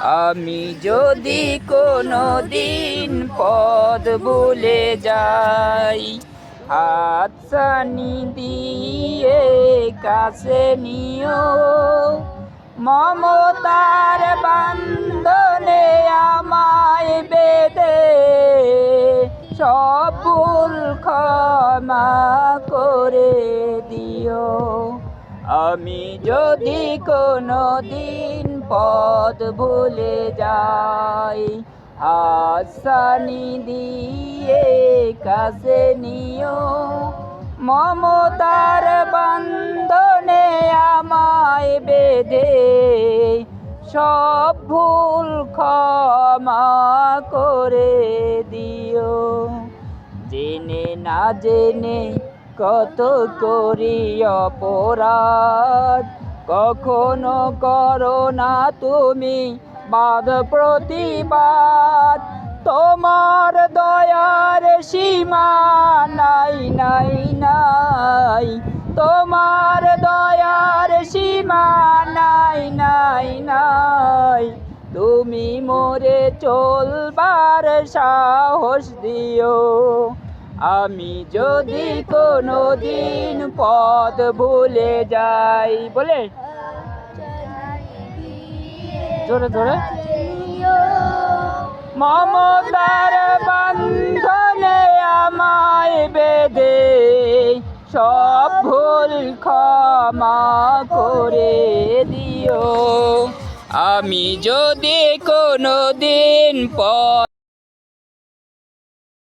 আমি যদি কোনো দিন পথ ভুলে যাই, হাতছানি দিয়ে কাছে নিও, মমতার বান্ধনে আমায় বেঁধে সব ভুল ক্ষমা করে দিও। আমি যদি কোনো দিন পথ ভুলে যাই, হাতছানি দিয়ে কাছে নিও, মমতার বান্ধনে আমায় বেঁধে সব ভুল ক্ষমা করে দিও। জেনে না জেনে কত করি অপরাধ, কখনো করো না তুমি বাদ প্রতিবাদ। তোমার দয়ার সীমা নাই নাই নাই, তোমার দয়ার সীমা নাই নাই নাই। তুমি মোরে চলবার সাহস দিও। আমি যদি কোনো দিন পথ ভুলে যাই, বলে জোরে জোরে, মমতার বান্ধনে আমায় বেঁধে সব ভুল ক্ষমা করে দিও। আমি যদি কোনো দিন পথ